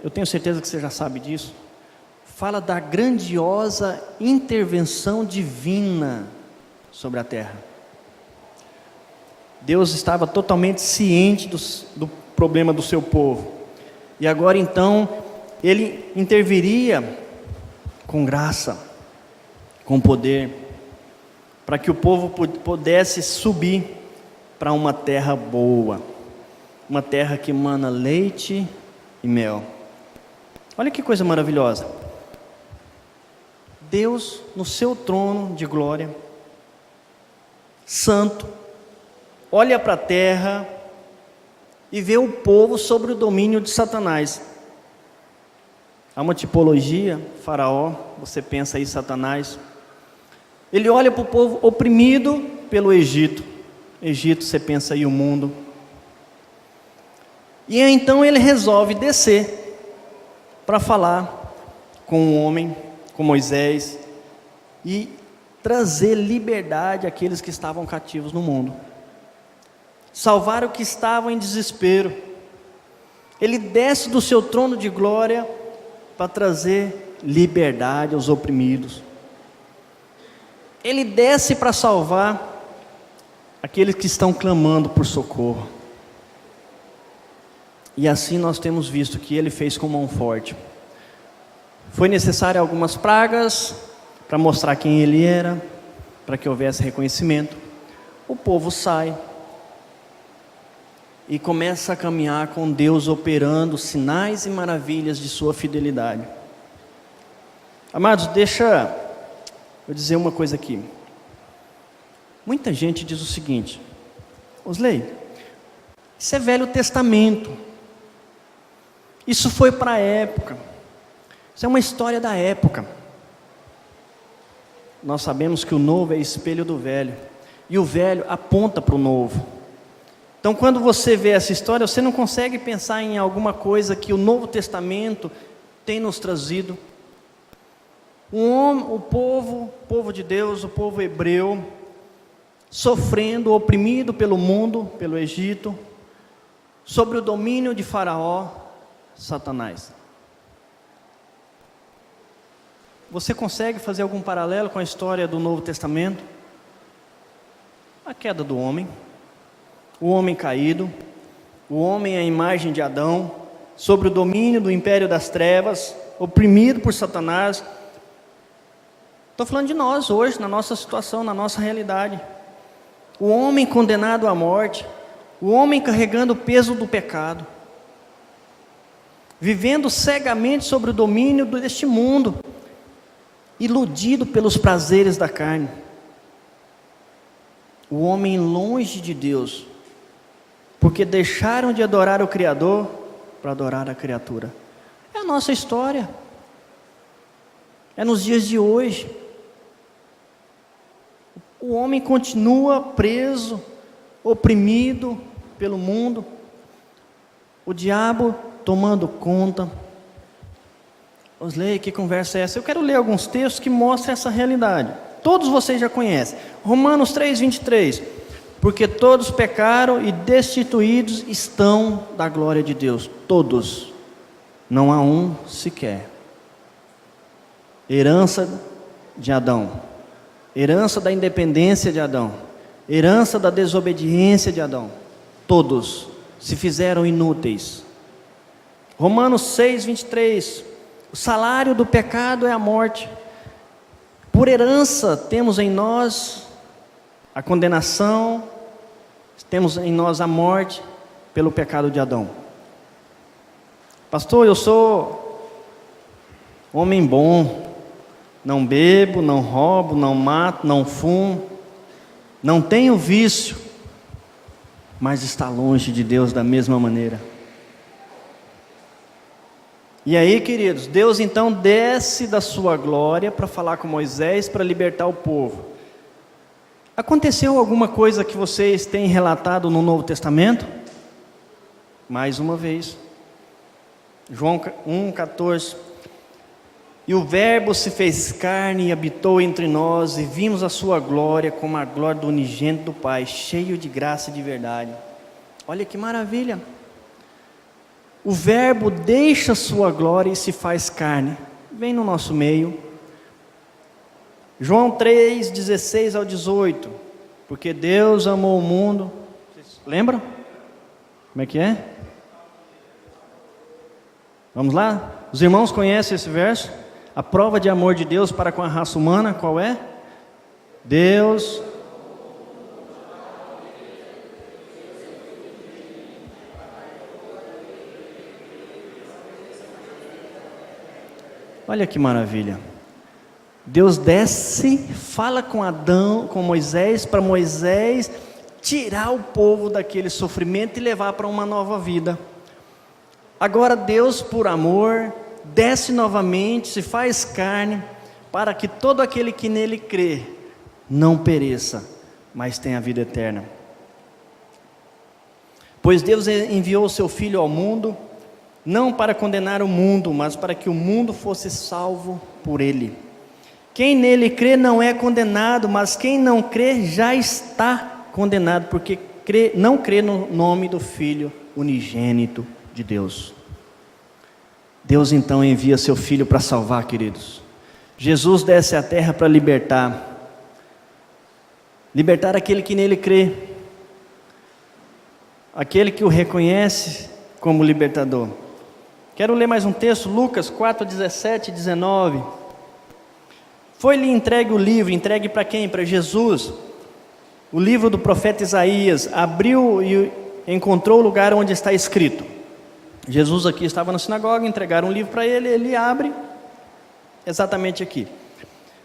eu tenho certeza que você já sabe disso, fala da grandiosa intervenção divina sobre a terra. Deus estava totalmente ciente do problema do seu povo, e agora então, Ele interviria com graça, com poder, para que o povo pudesse subir para uma terra boa, uma terra que mana leite e mel. Olha que coisa maravilhosa. Deus no seu trono de glória, santo, olha para a terra e vê o povo sobre o domínio de Satanás. Há uma tipologia, Faraó, você pensa aí Satanás. Ele olha para o povo oprimido pelo Egito. Egito, você pensa aí o mundo. E então ele resolve descer para falar com o homem, com Moisés, e trazer liberdade àqueles que estavam cativos no mundo. Salvar o que estavam em desespero. Ele desce do seu trono de glória para trazer liberdade aos oprimidos. Ele desce para salvar aqueles que estão clamando por socorro. E assim nós temos visto que Ele fez com mão forte. Foi necessário algumas pragas para mostrar quem Ele era, para que houvesse reconhecimento. O povo sai e começa a caminhar com Deus, operando sinais e maravilhas de sua fidelidade. Amados, deixa eu dizer uma coisa aqui. Muita gente diz o seguinte: Osley, isso é Velho Testamento, isso foi para a época, isso é uma história da época. Nós sabemos que o novo é espelho do velho, e o velho aponta para o novo. Então, quando você vê essa história, você não consegue pensar em alguma coisa que o Novo Testamento tem nos trazido. O povo de Deus, o povo hebreu, sofrendo, oprimido pelo mundo, pelo Egito, sobre o domínio de Faraó, Satanás. Você consegue fazer algum paralelo com a história do Novo Testamento? A queda do homem, o homem caído, o homem é a imagem de Adão, sobre o domínio do império das trevas, oprimido por Satanás. Estou falando de nós hoje, na nossa situação, na nossa realidade. O homem condenado à morte, o homem carregando o peso do pecado, vivendo cegamente sobre o domínio deste mundo, iludido pelos prazeres da carne. O homem longe de Deus, porque deixaram de adorar o Criador para adorar a criatura. É a nossa história, é nos dias de hoje. O homem continua preso, oprimido pelo mundo, o diabo tomando conta. Osley, que conversa é essa? Eu quero ler alguns textos que mostram essa realidade. Todos vocês já conhecem. Romanos 3:23. Porque todos pecaram e destituídos estão da glória de Deus. Todos. Não há um sequer. Herança de Adão. Herança da independência de Adão. Herança da desobediência de Adão. Todos se fizeram inúteis. Romanos 6:23. O salário do pecado é a morte. Por herança temos em nós a condenação, temos em nós a morte pelo pecado de Adão. Pastor, eu sou homem bom, não bebo, não roubo, não mato, não fumo, não tenho vício, mas está longe de Deus da mesma maneira. E aí, queridos, Deus então desce da sua glória para falar com Moisés, para libertar o povo. Aconteceu alguma coisa que vocês têm relatado no Novo Testamento? Mais uma vez, João 1,14. E o Verbo se fez carne e habitou entre nós, e vimos a sua glória como a glória do unigênito do Pai, cheio de graça e de verdade. Olha que maravilha! O Verbo deixa a sua glória e se faz carne, vem no nosso meio. João 3, 16 ao 18. Porque Deus amou o mundo. Vocês lembram? Como é que é? Vamos lá? Os irmãos conhecem esse verso? A prova de amor de Deus para com a raça humana, qual é? Deus... Olha que maravilha. Deus desce, fala com Adão, com Moisés, para Moisés tirar o povo daquele sofrimento e levar para uma nova vida. Agora Deus, por amor, desce novamente, se faz carne, para que todo aquele que nele crê não pereça, mas tenha vida eterna. Pois Deus enviou o seu Filho ao mundo, não para condenar o mundo, mas para que o mundo fosse salvo por ele. Quem nele crê não é condenado, mas quem não crê já está condenado, porque não crê no nome do Filho unigênito de Deus. Deus então envia seu Filho para salvar, queridos. Jesus desce à terra para libertar aquele que nele crê, aquele que o reconhece como libertador. Quero ler mais um texto, Lucas 4, 17 e 19. Foi-lhe entregue o livro, entregue para quem? Para Jesus. O livro do profeta Isaías. Abriu e encontrou o lugar onde está escrito. Jesus aqui estava na sinagoga, entregaram um livro para ele, ele abre, exatamente aqui.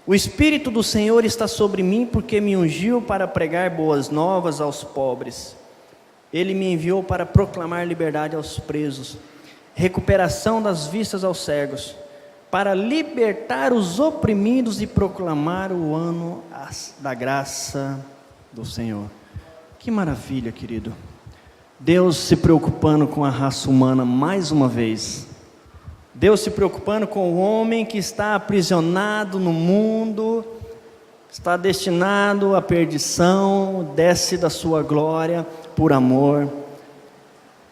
O Espírito do Senhor está sobre mim, porque me ungiu para pregar boas novas aos pobres. Ele me enviou para proclamar liberdade aos presos, recuperação das vistas aos cegos, para libertar os oprimidos e proclamar o ano da graça do Senhor. Que maravilha, querido. Deus se preocupando com a raça humana mais uma vez. Deus se preocupando com o homem que está aprisionado no mundo, está destinado à perdição, desce da sua glória por amor,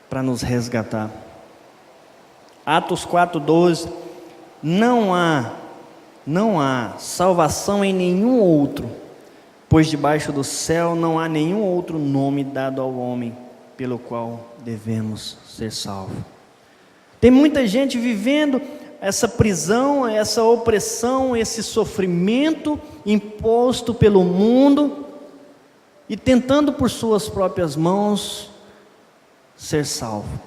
para nos resgatar. Atos 4,12. Não há salvação em nenhum outro, pois debaixo do céu não há nenhum outro nome dado ao homem, pelo qual devemos ser salvos. Tem muita gente vivendo essa prisão, essa opressão, esse sofrimento imposto pelo mundo, e tentando por suas próprias mãos ser salvo.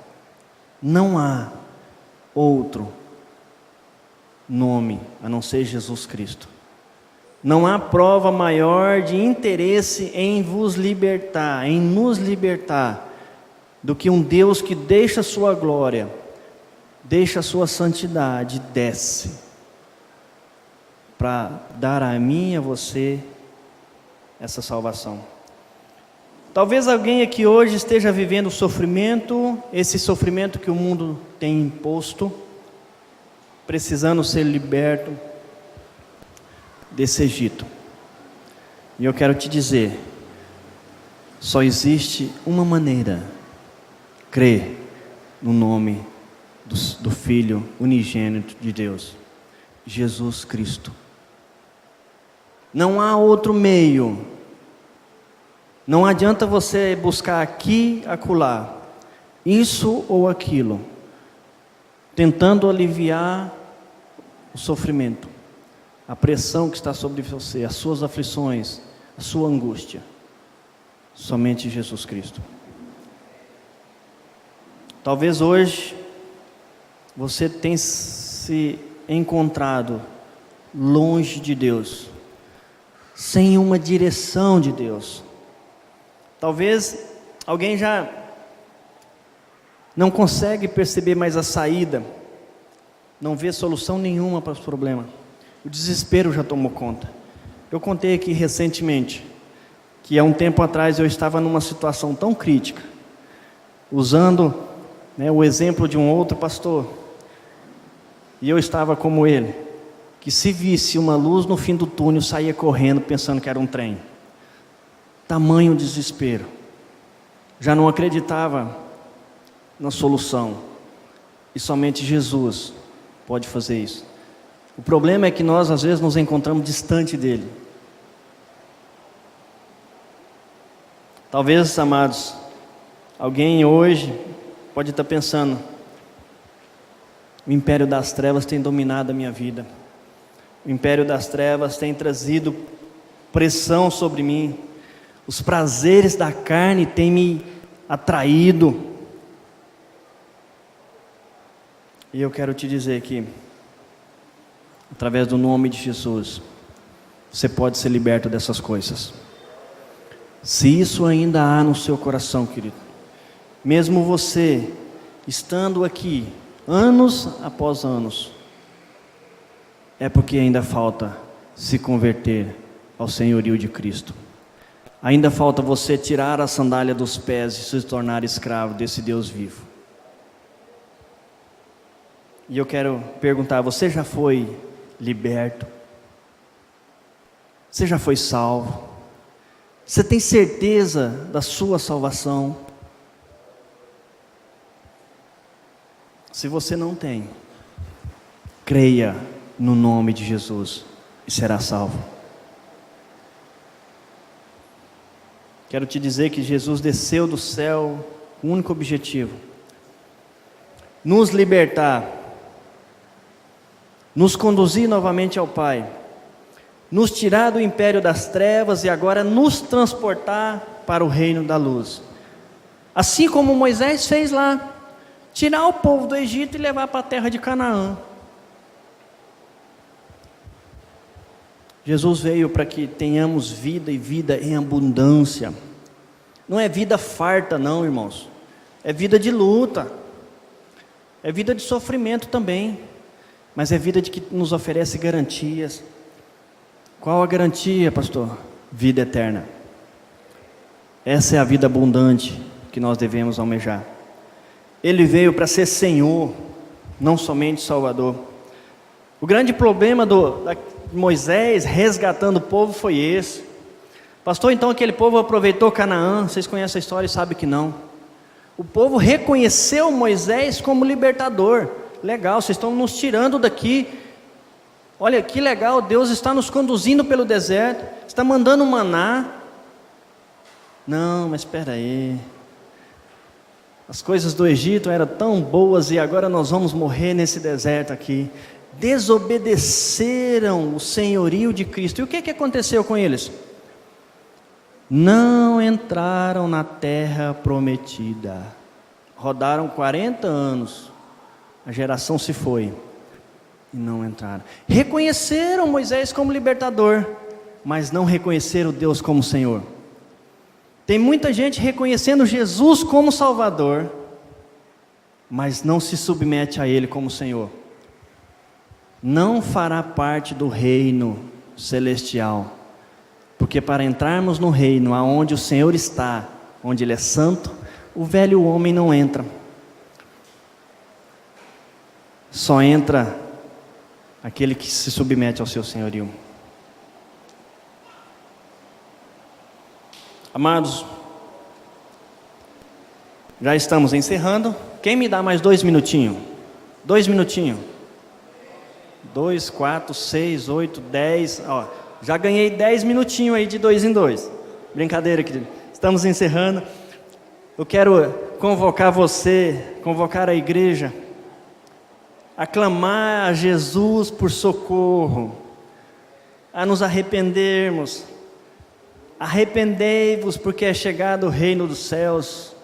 Não há outro nome a não ser Jesus Cristo. Não há prova maior de interesse em vos libertar, em nos libertar, do que um Deus que deixa a sua glória, deixa a sua santidade, desce para dar a mim e a você essa salvação. Talvez alguém aqui hoje esteja vivendo sofrimento, esse sofrimento que o mundo tem imposto, precisando ser liberto desse Egito. E eu quero te dizer, só existe uma maneira: crer no nome do Filho unigênito de Deus, Jesus Cristo. Não há outro meio. Não adianta você buscar aqui, acolá, isso ou aquilo, tentando aliviar o sofrimento, a pressão que está sobre você, as suas aflições, a sua angústia. Somente Jesus Cristo. Talvez hoje você tenha se encontrado longe de Deus, sem uma direção de Deus. Talvez alguém já não consegue perceber mais a saída, não vê solução nenhuma para os problemas. O desespero já tomou conta. Eu contei aqui recentemente que há um tempo atrás eu estava numa situação tão crítica, usando o exemplo de um outro pastor. E eu estava como ele, que se visse uma luz no fim do túnel, saía correndo pensando que era um trem. Tamanho desespero. Já não acreditava na solução. E somente Jesus pode fazer isso. O problema é que nós às vezes nos encontramos distante dele. Talvez, amados, alguém hoje pode estar pensando: o império das trevas tem dominado a minha vida. O império das trevas tem trazido pressão sobre mim. Os prazeres da carne têm me atraído. E eu quero te dizer que, através do nome de Jesus, você pode ser liberto dessas coisas. Se isso ainda há no seu coração, querido, mesmo você estando aqui, anos após anos, é porque ainda falta se converter ao senhorio de Cristo. Ainda falta você tirar a sandália dos pés e se tornar escravo desse Deus vivo. E eu quero perguntar: você já foi liberto? Você já foi salvo? Você tem certeza da sua salvação? Se você não tem, creia no nome de Jesus e será salvo. Quero te dizer que Jesus desceu do céu com o único objetivo: nos libertar, nos conduzir novamente ao Pai, nos tirar do império das trevas e agora nos transportar para o reino da luz. Assim como Moisés fez lá, tirar o povo do Egito e levar para a terra de Canaã. Jesus veio para que tenhamos vida e vida em abundância. Não é vida farta não, irmãos. É vida de luta. É vida de sofrimento também. Mas é vida de que nos oferece garantias. Qual a garantia, pastor? Vida eterna. Essa é a vida abundante que nós devemos almejar. Ele veio para ser Senhor, não somente Salvador. O grande problema de Moisés resgatando o povo foi esse. Pastor, então aquele povo aproveitou Canaã? Vocês conhecem a história e sabem que não. O povo reconheceu Moisés como libertador. Legal, vocês estão nos tirando daqui. Olha que legal, Deus está nos conduzindo pelo deserto, está mandando maná. Não, mas espera aí, as coisas do Egito eram tão boas e agora nós vamos morrer nesse deserto aqui. Desobedeceram o senhorio de Cristo. E o que aconteceu com eles? Não entraram na terra prometida. Rodaram 40 anos, a geração se foi e não entraram. Reconheceram Moisés como libertador, mas não reconheceram Deus como Senhor. Tem muita gente reconhecendo Jesus como Salvador, mas não se submete a Ele como Senhor. Não fará parte do reino celestial, porque para entrarmos no reino aonde o Senhor está, onde Ele é santo, o velho homem não entra. Só entra aquele que se submete ao seu senhorio. Amados, já estamos encerrando. Quem me dá mais 2 minutinhos? 2 minutinhos. 2, 4, 6, 8, 10. Ó, já ganhei 10 minutinhos aí de 2 em 2. Brincadeira, querido. Estamos encerrando. Eu quero convocar você, convocar a igreja, a clamar a Jesus por socorro, a nos arrependermos. Arrependei-vos, porque é chegado o reino dos céus.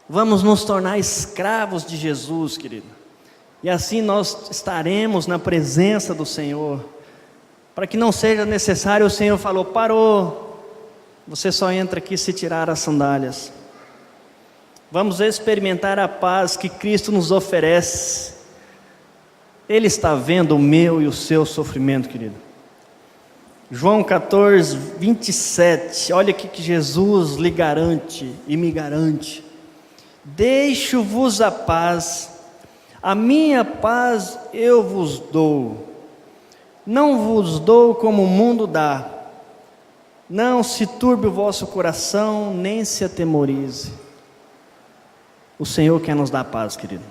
Vamos nos tornar escravos de Jesus, querido. E assim nós estaremos na presença do Senhor. Para que não seja necessário, o Senhor falou: parou, você só entra aqui se tirar as sandálias. Vamos experimentar a paz que Cristo nos oferece. Ele está vendo o meu e o seu sofrimento, querido. João 14, 27, olha o que Jesus lhe garante e me garante: deixo-vos a paz, A minha paz eu vos dou, não vos dou como o mundo dá. Não se turbe o vosso coração, nem se atemorize. O Senhor quer nos dar paz, querido,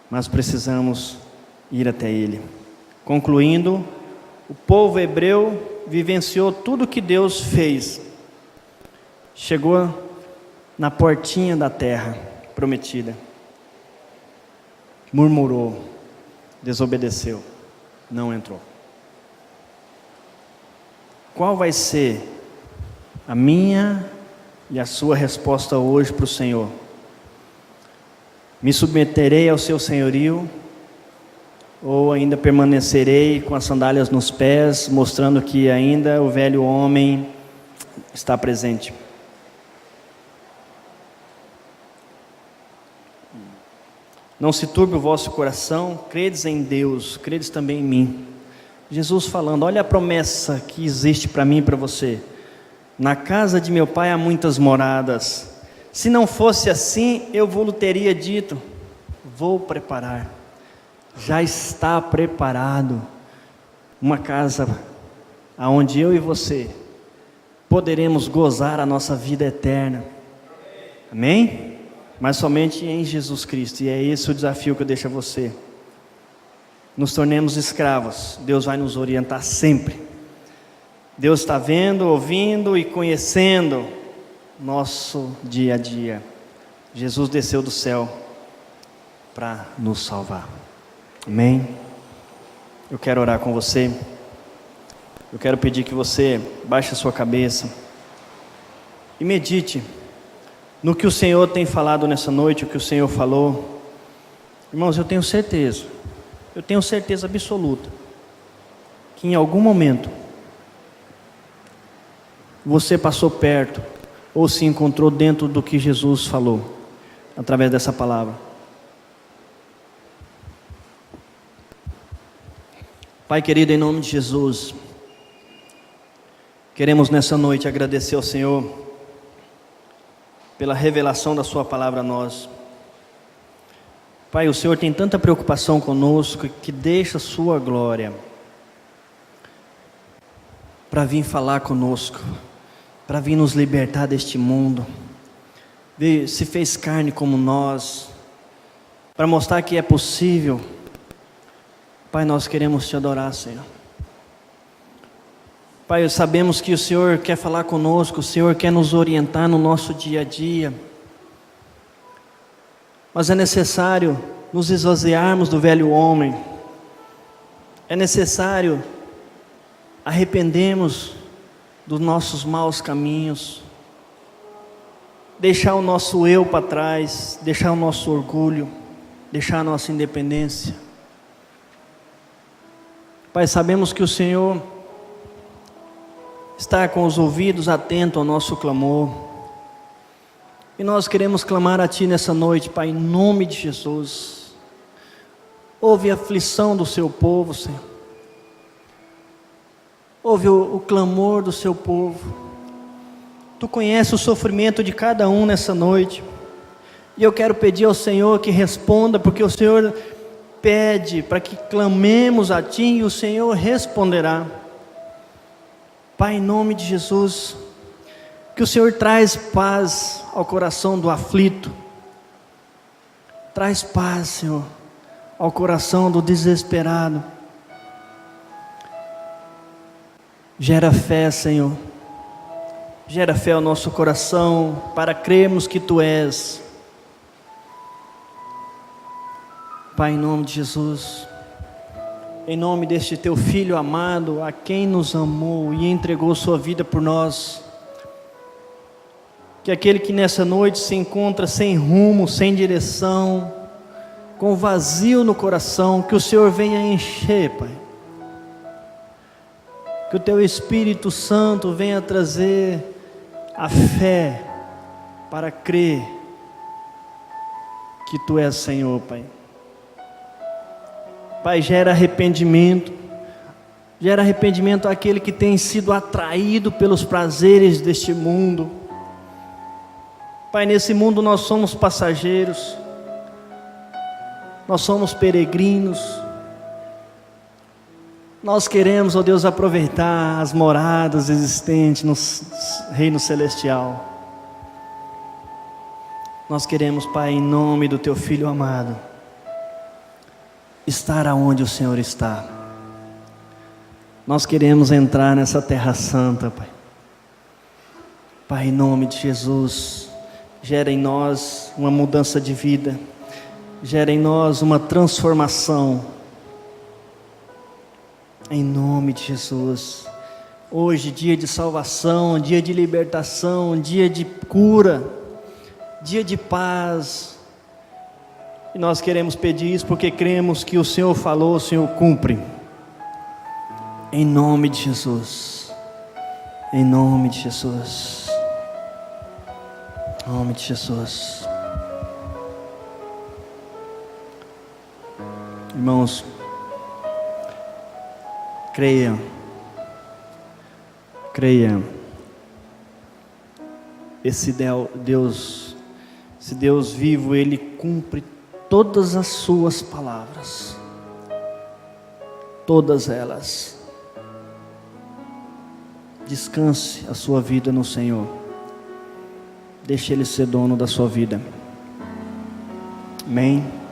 mas precisamos ir até Ele. Concluindo, o povo hebreu vivenciou tudo o que Deus fez. Chegou na portinha da terra prometida, murmurou, desobedeceu, não entrou. Qual vai ser a minha e a sua resposta hoje para o Senhor? Me submeterei ao seu senhorio, ou ainda permanecerei com as sandálias nos pés, mostrando que ainda o velho homem está presente? Não se turbe o vosso coração, credes em Deus, credes também em mim. Jesus falando, olha a promessa que existe para mim e para você. Na casa de meu pai há muitas moradas. Se não fosse assim, eu vos teria dito, vou preparar. Já está preparado uma casa aonde eu e você poderemos gozar a nossa vida eterna. Amém? Mas somente em Jesus Cristo. E é esse o desafio que eu deixo a você. Nos tornemos escravos. Deus vai nos orientar sempre. Deus está vendo, ouvindo e conhecendo nosso dia a dia. Jesus desceu do céu para nos salvar. Amém? Eu quero orar com você. Eu quero pedir que você baixe a sua cabeça e medite no que o Senhor tem falado nessa noite, o que o Senhor falou. Irmãos, eu tenho certeza absoluta, que em algum momento você passou perto, ou se encontrou dentro do que Jesus falou, através dessa palavra. Pai querido, em nome de Jesus, queremos nessa noite agradecer ao Senhor pela revelação da sua palavra a nós. Pai, o Senhor tem tanta preocupação conosco, que deixa a sua glória para vir falar conosco, para vir nos libertar deste mundo. Se fez carne como nós, para mostrar que é possível. Pai, nós queremos te adorar, Senhor. Pai, sabemos que o Senhor quer falar conosco, o Senhor quer nos orientar no nosso dia a dia, mas é necessário nos esvaziarmos do velho homem, é necessário arrependermos dos nossos maus caminhos, deixar o nosso eu para trás, deixar o nosso orgulho, deixar a nossa independência. Pai, sabemos que o Senhor está com os ouvidos atentos ao nosso clamor, e nós queremos clamar a Ti nessa noite, Pai, em nome de Jesus. Ouve a aflição do Seu povo, Senhor. Ouve o clamor do Seu povo. Tu conheces o sofrimento de cada um nessa noite, e eu quero pedir ao Senhor que responda, porque o Senhor pede para que clamemos a Ti, e o Senhor responderá. Pai, em nome de Jesus, que o Senhor traz paz ao coração do aflito, traz paz, Senhor, ao coração do desesperado. Gera fé, Senhor, gera fé ao nosso coração, para crermos que Tu és. Pai, em nome de Jesus, em nome deste Teu Filho amado, a quem nos amou e entregou sua vida por nós, que aquele que nessa noite se encontra sem rumo, sem direção, com vazio no coração, que o Senhor venha encher, Pai, que o Teu Espírito Santo venha trazer a fé para crer que Tu és Senhor, Pai. Pai, gera arrependimento àquele que tem sido atraído pelos prazeres deste mundo. Pai, nesse mundo nós somos passageiros, nós somos peregrinos. Nós queremos, ó Deus, aproveitar as moradas existentes no reino celestial. Nós queremos, Pai, em nome do Teu Filho amado, estar aonde o Senhor está. Nós queremos entrar nessa terra santa, Pai. Pai, em nome de Jesus, gera em nós uma mudança de vida, gera em nós uma transformação, em nome de Jesus. Hoje, dia de salvação, dia de libertação, dia de cura, dia de paz, e nós queremos pedir isso porque cremos que o Senhor falou, o Senhor cumpre, em nome de Jesus, em nome de Jesus, em nome de Jesus. Irmãos, creia, esse Deus vivo, Ele cumpre todas as suas palavras, todas elas. Descanse a sua vida no Senhor, deixe Ele ser dono da sua vida. Amém.